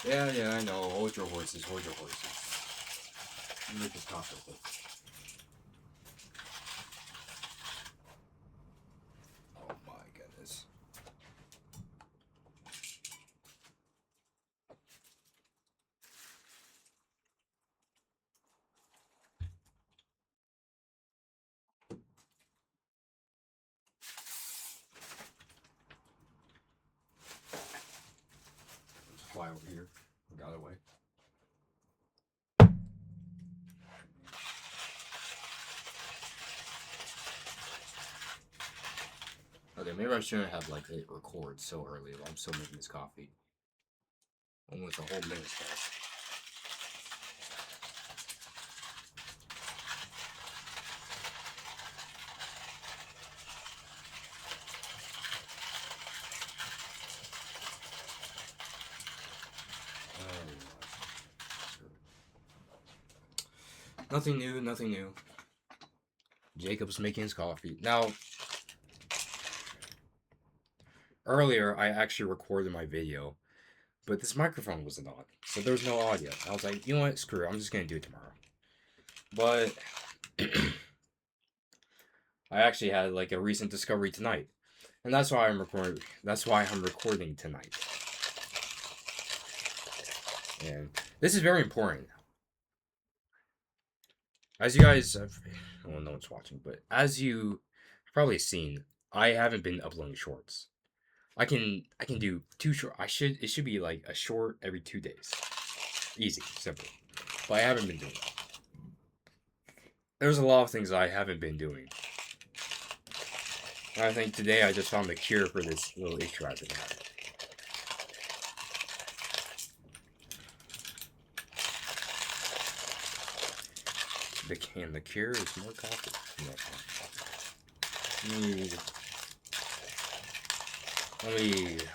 Yeah, I know. Hold your horses, hold your horses. Let me just talk with it. Oh my goodness. Let's fly over here. Got away. Okay, maybe I shouldn't have like it record so early. I'm still making this coffee. Almost a whole minute past. Nothing new, nothing new. Jacob's making his coffee. Now, earlier I actually recorded my video, but this microphone wasn't on, so there was no audio. I was like, you know what, screw it, I'm just gonna do it tomorrow. But I actually had like a recent discovery tonight, and that's why I'm recording. That's why I'm recording tonight, and this is very important. As you guys, well, no one's watching, but as you probably seen, I haven't been uploading shorts. I can do two short. It should be like a short every 2 days. Easy, simple. But I haven't been doing that. There's a lot of things I haven't been doing. And I think today I just found the cure for this little issue I've been having. The cure is more coffee.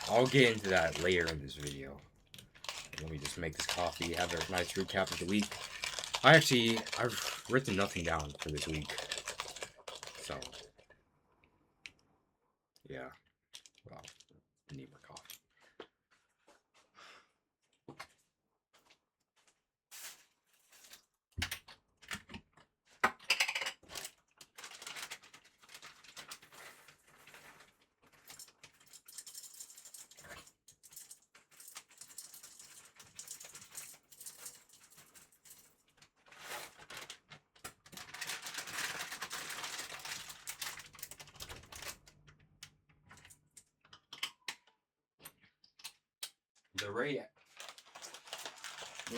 I'll get into that later in this video. Let me just make this coffee, have a nice recap of the week. I've written nothing down for this week. So, yeah. Well, I need more coffee. The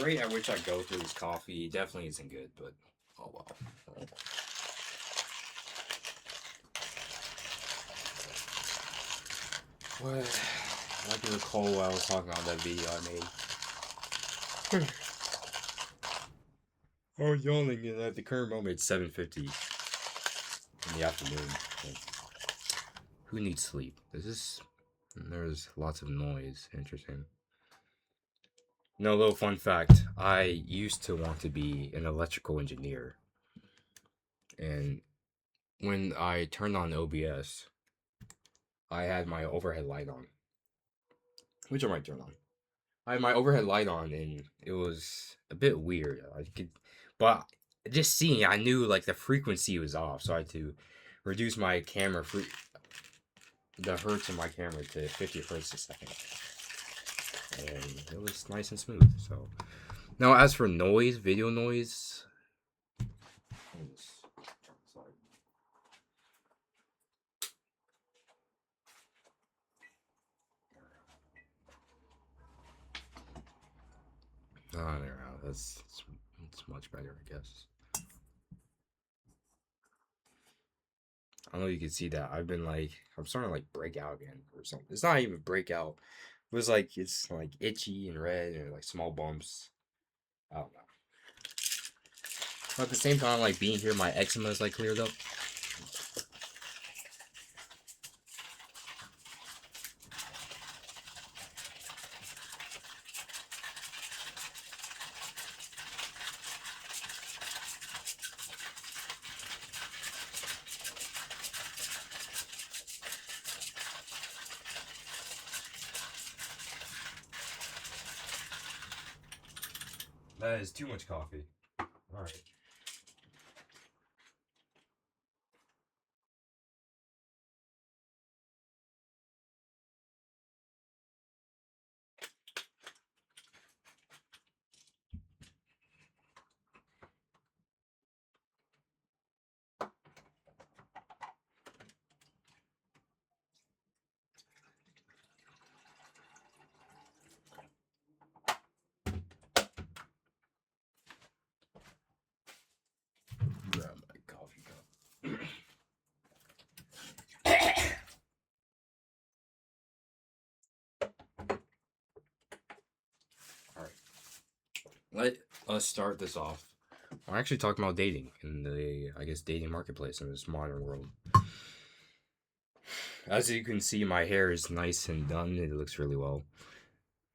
rate at which I go through this coffee definitely isn't good, but oh well. What? I can recall what I was talking about that video I made. I was yawning, and at the current moment it's 7:50 in the afternoon. Like, who needs sleep? There's lots of noise. Interesting. No, little fun fact. I used to want to be an electrical engineer. And when I turned on OBS, I had my overhead light on. Which I might turn on. I had my overhead light on, and it was a bit weird. But just seeing, I knew like the frequency was off, so I had to reduce my the hertz of my camera to 50 hertz a second, and it was nice and smooth. So now, as for noise, video noise. Oh, there. That's much better, I guess. I don't know if you can see that. I'm starting to like break out again or something. It's not even breakout. It's like itchy and red and like small bumps. I don't know. But at the same time, like being here, my eczema is like cleared up. That is too much coffee. All right. Grab my coffee cup. All right. Let us start this off. We're actually talking about dating in the, I guess, dating marketplace in this modern world. As you can see, my hair is nice and done. It looks really well.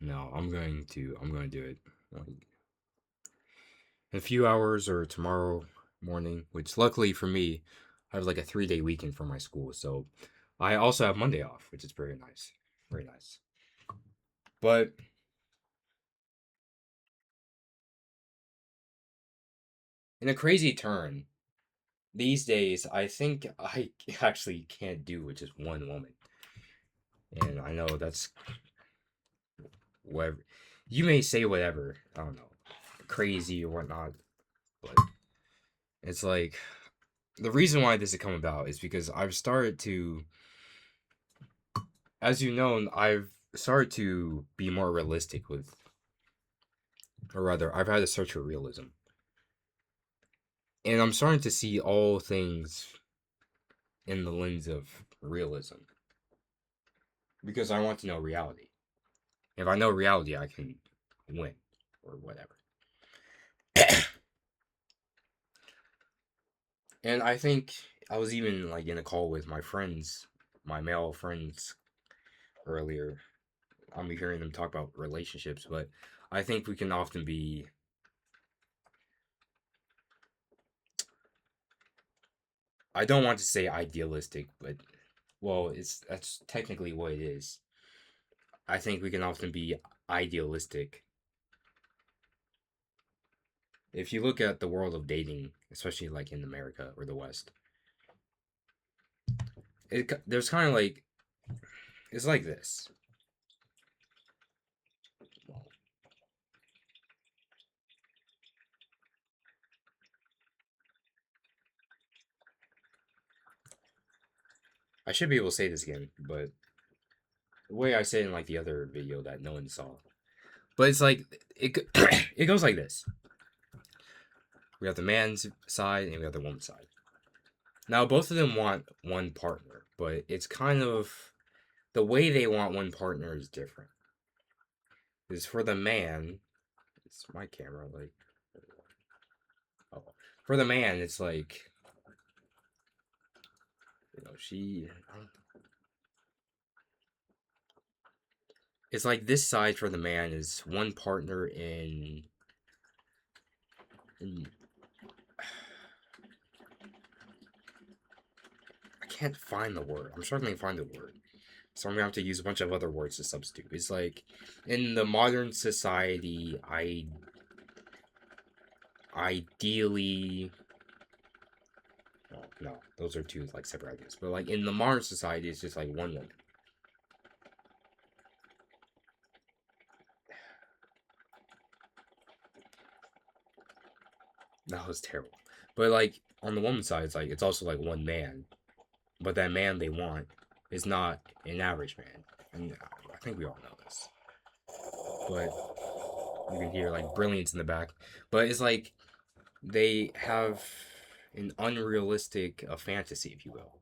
Now I'm going to do it like in a few hours or tomorrow morning. Which luckily for me, I have like a 3-day weekend for my school, so I also have Monday off, which is very nice, very nice. But in a crazy turn, these days I think I actually can't do with just one woman, and I know that's whatever you may say, whatever, I don't know, crazy or whatnot, but it's like the reason why this has come about is because I've started to, as you know, I've started to be more realistic with, or rather, I've had a search for realism, and I'm starting to see all things in the lens of realism because I want to know reality. If I know reality, I can win or whatever. And I think I was even like in a call with my friends, my male friends earlier. I'm hearing them talk about relationships, but I think we can often be, I don't want to say idealistic, but well, it's that's technically what it is. I think we can often be idealistic. If you look at the world of dating, especially like in America or the West, there's kind of like, it's like this. I should be able to say this again, but the way I said in like the other video that no one saw. But it's like it it goes like this. We have the man's side and we have the woman's side. Now both of them want one partner, but it's kind of the way they want one partner is different. Is for the man, it's my camera like, oh, for the man it's like, she, it's like this side for the man is one partner in I can't find the word. I'm struggling to find the word. So I'm gonna have to use a bunch of other words to substitute. It's like in the modern society, ideally, oh, no, those are two like separate ideas. But like in the modern society, it's just like one woman. That was terrible. But like on the woman's side, it's like it's also like one man. But that man they want is not an average man. And I think we all know this. But you can hear like brilliance in the back. But it's like they have an unrealistic fantasy, if you will.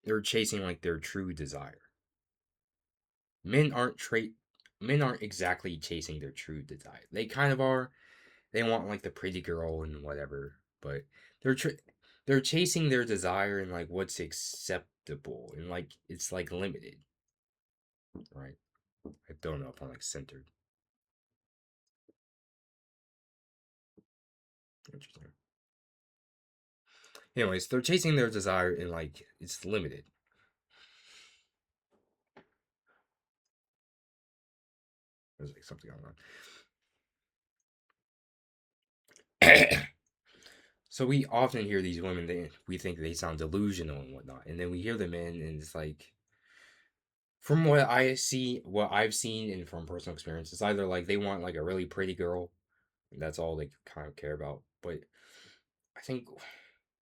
They're chasing like their true desire. Men aren't men aren't exactly chasing their true desire. They kind of are. They want like the pretty girl and whatever, but they're they're chasing their desire and like what's acceptable and like it's like limited, right? I don't know if I'm like centered. Interesting. Anyways, they're chasing their desire and like it's limited. There's like something going on. So we often hear these women. We think they sound delusional and whatnot, and then we hear them in, and it's like, from what I see, what I've seen, and from personal experience, it's either like they want like a really pretty girl, and that's all they kind of care about. But I think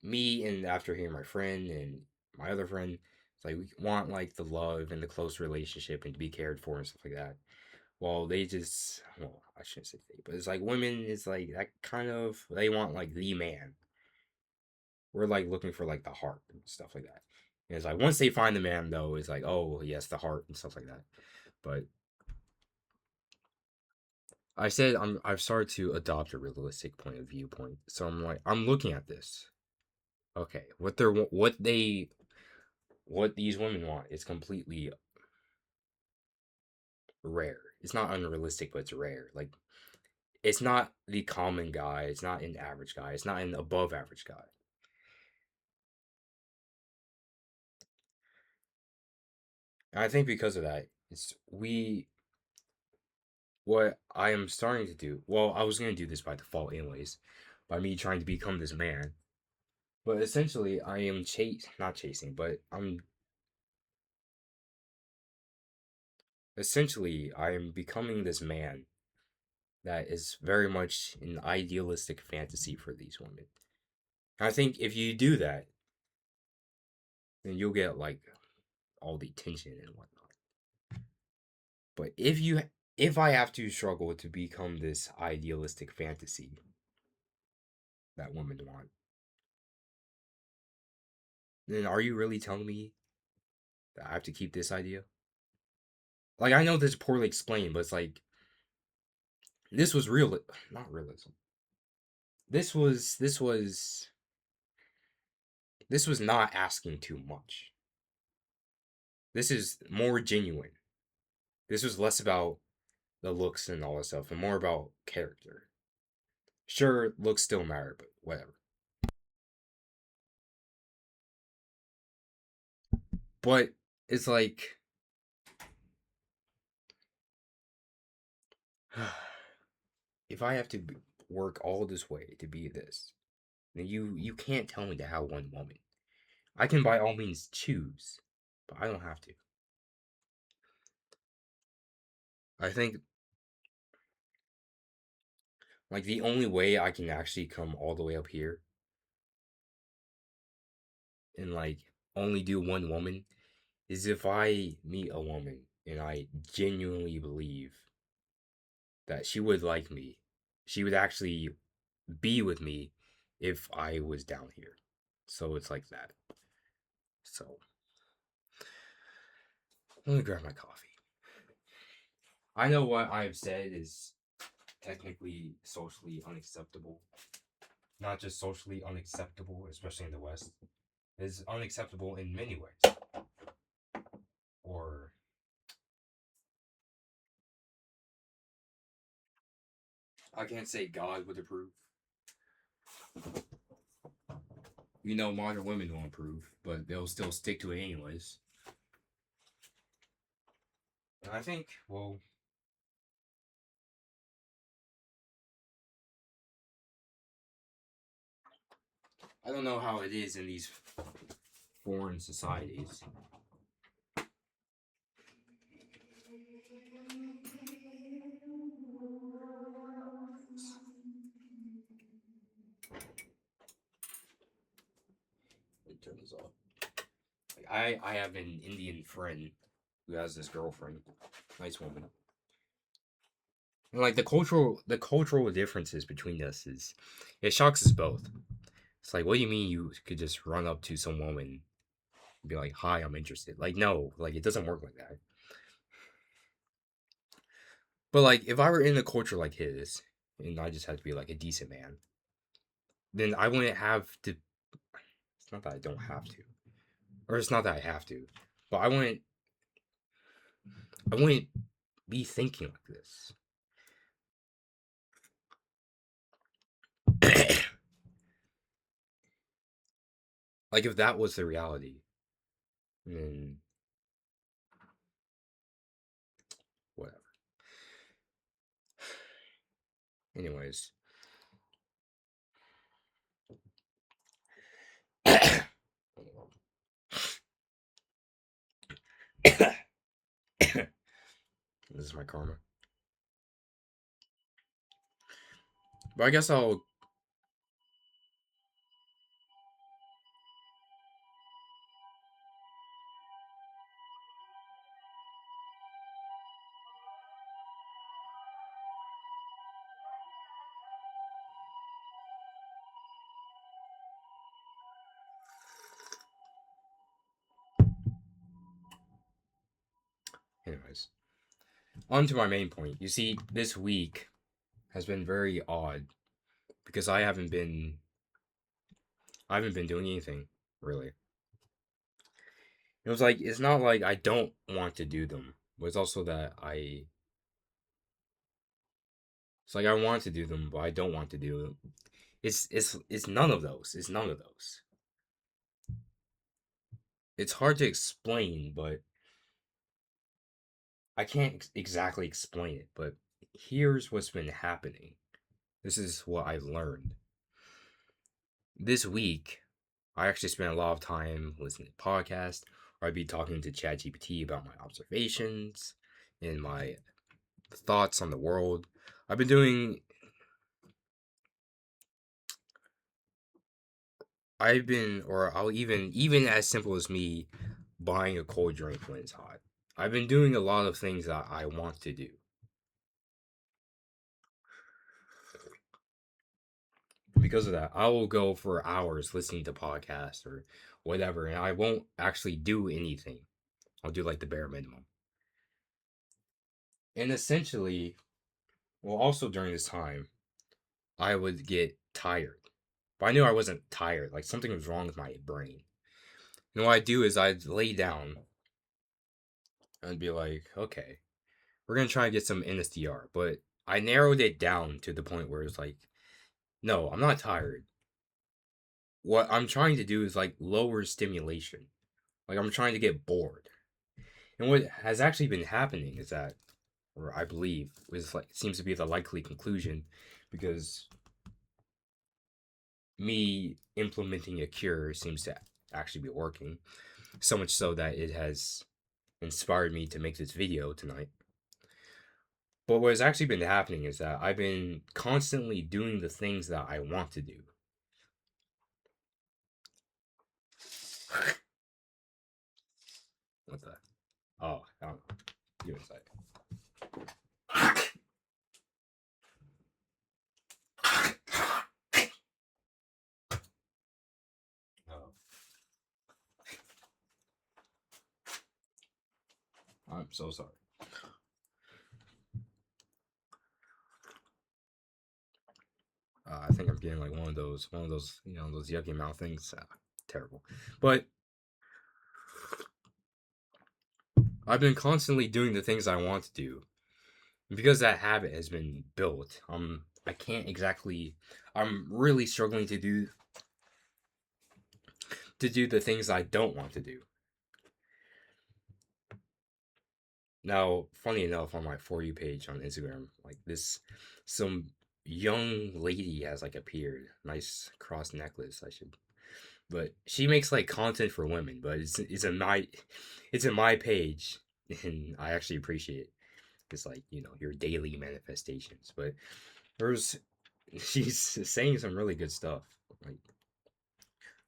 me, and after hearing my friend and my other friend, it's like we want like the love and the close relationship and to be cared for and stuff like that. Well, they just, well, I shouldn't say they, but it's like women is like that kind of, they want like the man. We're like looking for like the heart and stuff like that. And it's like once they find the man though, it's like, oh yes, the heart and stuff like that. But I said I've started to adopt a realistic point of viewpoint. So I'm like, I'm looking at this. Okay, what these women want is completely rare. It's not unrealistic, but it's rare. Like, it's not the common guy. It's not an average guy. It's not an above average guy. And I think because of that, it's we what I am starting to do. Well, I was gonna do this by default anyways, by me trying to become this man. But essentially, I am not chasing, but I am becoming this man that is very much an idealistic fantasy for these women. And I think if you do that, then you'll get like all the attention and whatnot. But if I have to struggle to become this idealistic fantasy that women want, then are you really telling me that I have to keep this idea? Like, I know this is poorly explained, but it's like this was real, not realism. This was not asking too much. This is more genuine. This was less about the looks and all that stuff, and more about character. Sure, looks still matter, but whatever. But it's like, if I have to work all this way to be this, then you can't tell me to have one woman. I can by all means choose, but I don't have to. I think like the only way I can actually come all the way up here and like only do one woman is if I meet a woman and I genuinely believe that she would like me. She would actually be with me if I was down here. So it's like that. So let me grab my coffee. I know what I've said is technically socially unacceptable. Not just socially unacceptable, especially in the West. It's unacceptable in many ways. Or I can't say God would approve. Modern women won't approve, but they'll still stick to it anyways. And I think, well, I don't know how it is in these foreign societies. Let me turn this off. Like, I have an Indian friend who has this girlfriend, nice woman. And like the cultural differences between us is, it shocks us both. It's like, what do you mean you could just run up to some woman and be like, "Hi, I'm interested"? Like, no, like it doesn't work like that. But like, if I were in a culture like his, and I just had to be like a decent man, then I wouldn't have to. It's not that I don't have to, or it's not that I have to, but I wouldn't be thinking like this. Like, if that was the reality, then whatever. Anyways. This is my karma. But I guess I'll. Anyways. On to my main point. You see, this week has been very odd because I haven't been doing anything, really. It was like it's not like I don't want to do them, but it's also that it's like I want to do them, but I don't want to do them. It's none of those. It's none of those. It's hard to explain, but I can't exactly explain it, but here's what's been happening. This is what I've learned. This week, I actually spent a lot of time listening to podcasts, or I'd be talking to ChatGPT about my observations and my thoughts on the world. I've been doing. Or I'll even as simple as me buying a cold drink when it's hot. I've been doing a lot of things that I want to do. Because of that, I will go for hours listening to podcasts or whatever, and I won't actually do anything. I'll do like the bare minimum. And essentially, well, also during this time, I would get tired. But I knew I wasn't tired. Like something was wrong with my brain. And what I'd do is I'd lay down and be like, okay, we're gonna try and get some NSDR. But I narrowed it down to the point where it's like, no, I'm not tired. What I'm trying to do is like lower stimulation. Like I'm trying to get bored. And what has actually been happening is that, or I believe, is like seems to be the likely conclusion, because me implementing a cure seems to actually be working. So much so that it has inspired me to make this video tonight. But what has actually been happening is that I've been constantly doing the things that I want to do. What the? Oh, I don't know. You inside. Oh, I'm so sorry. I think I'm getting like one of those, those yucky mouth things. Terrible. But I've been constantly doing the things I want to do. And because that habit has been built, I can't exactly. I'm really struggling to do the things I don't want to do. Now, funny enough, on my For You page on Instagram, like some young lady has like appeared. Nice cross necklace, I should. But she makes like content for women, but it's in my page, and I actually appreciate it. It's like your daily manifestations. But there's she's saying some really good stuff. Like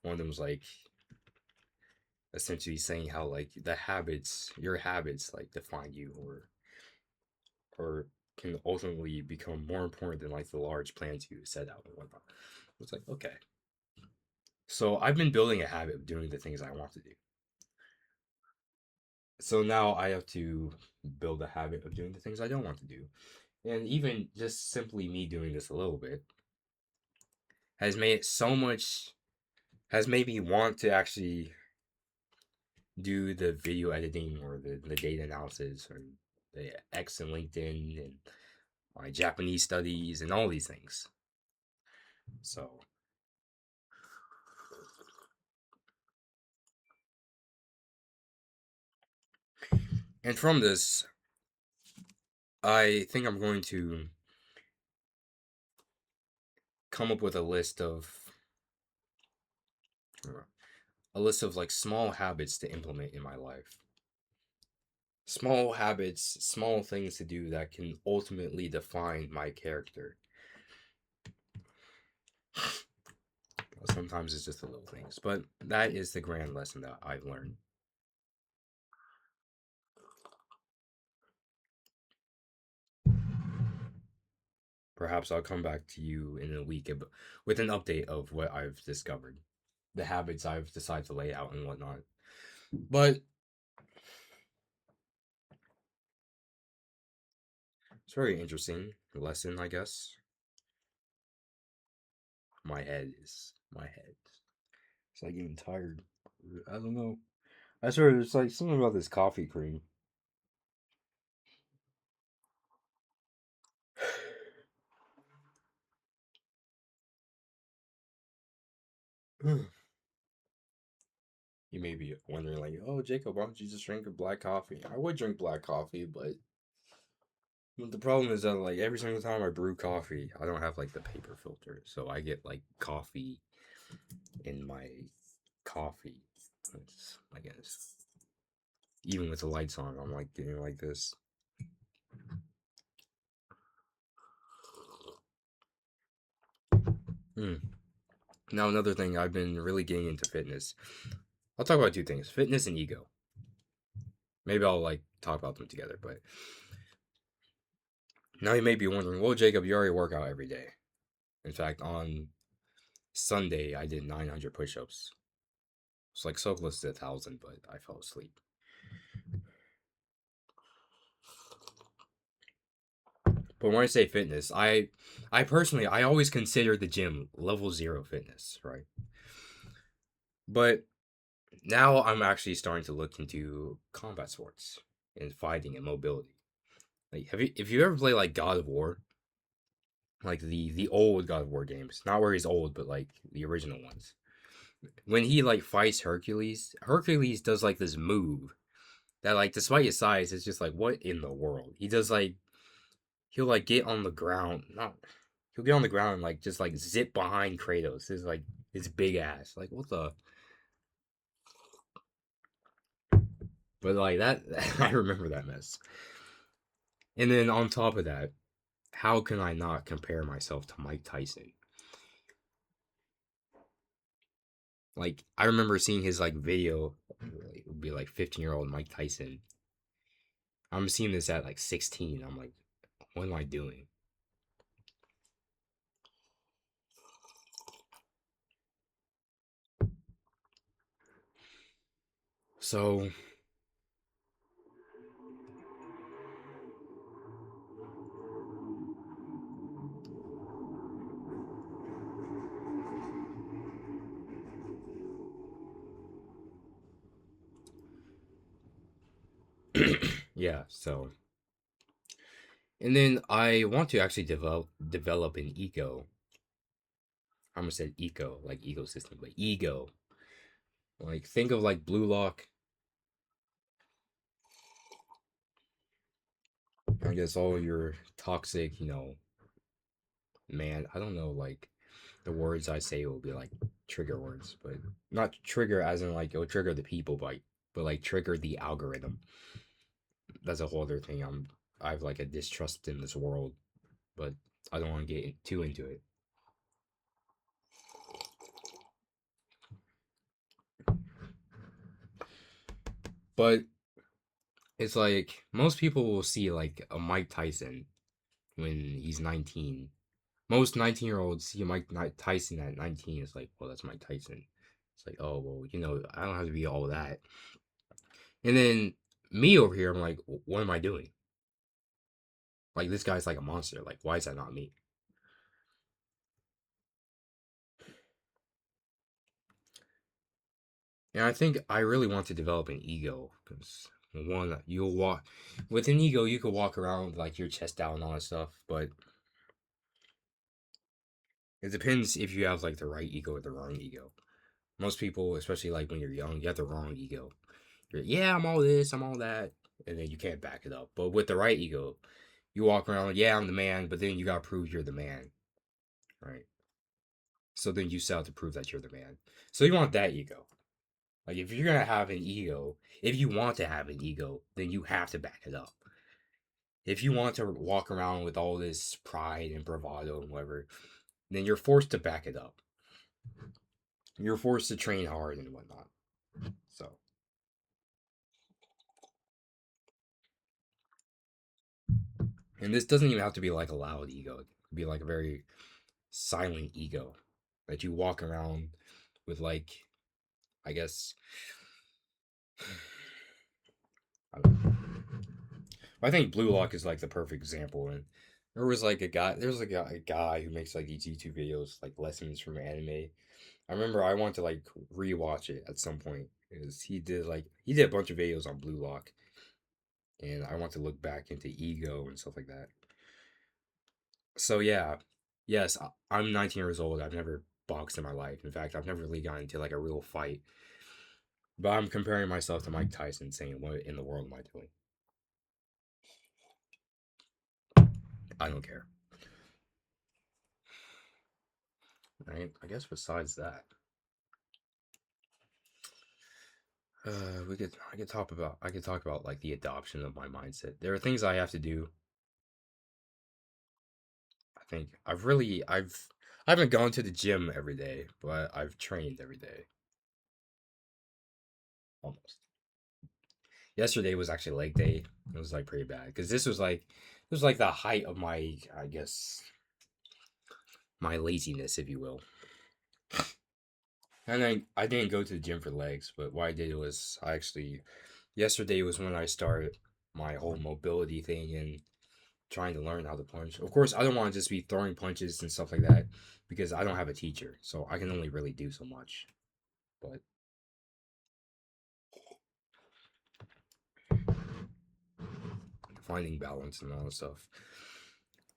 one of them was like essentially saying how like your habits like define you, or can ultimately become more important than like the large plans you set out and whatnot. It's like, okay. So I've been building a habit of doing the things I want to do. So now I have to build a habit of doing the things I don't want to do. And even just simply me doing this a little bit has made it so much, has made me want to actually do the video editing or the data analysis or the X and LinkedIn and my Japanese studies and all these things. So, and from this, I think I'm going to come up with a list of like small habits to implement in my life. Small habits, small things to do that can ultimately define my character. Sometimes it's just the little things, but that is the grand lesson that I've learned. Perhaps I'll come back to you in a week with an update of what I've discovered, the habits I've decided to lay out and whatnot. But it's very interesting lesson, I guess. My head. It's like getting tired. I don't know. I swear, there's like something about this coffee cream. You may be wondering, like, oh, Jacob, why don't you just drink a black coffee? I would drink black coffee, but the problem is that, like, every single time I brew coffee, I don't have, like, the paper filter. So I get, like, coffee in my coffee. It's, I guess, even with the lights on, I'm, like, getting like this. Now, another thing, I've been really getting into fitness. I'll talk about two things: fitness and ego. Maybe I'll like talk about them together, but now you may be wondering, well, Jacob, you already work out every day. In fact, on Sunday I did 900 push-ups. It's like so close to 1,000, but I fell asleep. But when I say fitness, I personally I always consider the gym level 0 fitness, right? But now I'm actually starting to look into combat sports and fighting and mobility. Like, if you ever play like God of War, like the old God of War games, not where he's old, but like the original ones. When he like fights Hercules, Hercules does like this move that, like, despite his size, it's just like, what in the world? He does like he'll like get on the ground, not he'll get on the ground and like just like zip behind Kratos. His like his big ass, like what the. But like that, I remember that mess. And then on top of that, how can I not compare myself to Mike Tyson? Like, I remember seeing his like video. It would be like 15-year-old Mike Tyson. I'm seeing this at like 16. I'm like, what am I doing? So yeah, so and then I want to actually develop an ego. I almost said eco, like ecosystem, but ego. Like, think of like Blue Lock. I guess all your toxic, man. I don't know, like the words I say will be like trigger words, but not trigger as in like it'll trigger the people, but like trigger the algorithm. That's a whole other thing. I've like a distrust in this world, but I don't want to get too into it. But it's like most people will see like a Mike Tyson when he's 19. Most 19-year-olds see Mike Tyson at 19. It's like, well, that's Mike Tyson. It's like, oh, well, I don't have to be all that. And then me over here, I'm like, what am I doing? Like, this guy's like a monster. Like, why is that not me? And I think I really want to develop an ego because one, you'll walk with an ego, you could walk around with like your chest out and all that stuff, but it depends if you have like the right ego or the wrong ego. Most people, especially like when you're young, you have the wrong ego. Yeah, I'm all this, I'm all that, and then you can't back it up. But with the right ego, you walk around, yeah, I'm the man, but then you gotta prove you're the man, right? So then you set out to prove that you're the man. So you want that ego. Like if you're gonna have an ego, if you want to have an ego, then you have to back it up. If you want to walk around with all this pride and bravado and whatever, then you're forced to back it up. You're forced to train hard and whatnot. So, and this doesn't even have to be like a loud ego. It could be like a very silent ego that you walk around with, like, I guess. I don't know. I think Blue Lock is like the perfect example. And there was like a guy. There's like a guy who makes like these YouTube videos, like lessons from anime. I remember I want to like rewatch it at some point because he did a bunch of videos on Blue Lock, and I want to look back into ego and stuff like that. So yeah, yes, I'm 19 years old. I've never boxed in my life. In fact, I've never really gotten into like a real fight. But I'm comparing myself to Mike Tyson, saying, "What in the world am I doing?" I don't care. Right? I guess besides that, I could talk about like the adoption of my mindset. There are things I have to do. I think I haven't gone to the gym every day, but I've trained every day almost. Yesterday was actually leg day. It was like pretty bad because this was like the height of my, I guess, my laziness, if you will. And I didn't go to the gym for legs, but what I did was I actually yesterday was when I started my whole mobility thing and trying to learn how to punch. Of course, I don't want to just be throwing punches and stuff like that because I don't have a teacher, so I can only really do so much. But finding balance and all that stuff.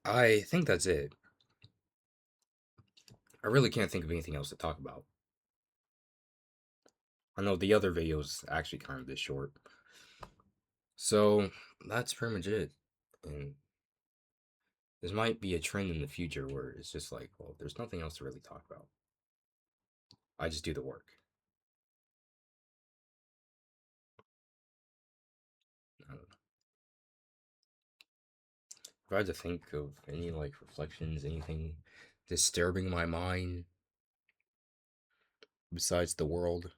I think that's it. I really can't think of anything else to talk about. I know the other videos actually kind of this short. So that's pretty much it. And this might be a trend in the future where it's just like, well, there's nothing else to really talk about. I just do the work. I don't know. If I had to think of any like reflections, anything disturbing my mind besides the world,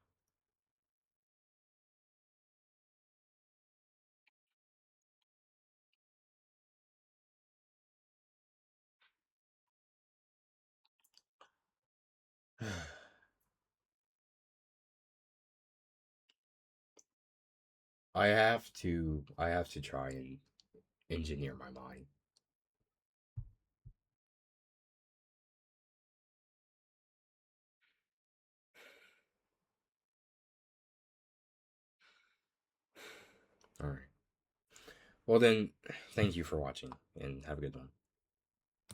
I have to try and engineer my mind. All right. Well then, thank you for watching and have a good one.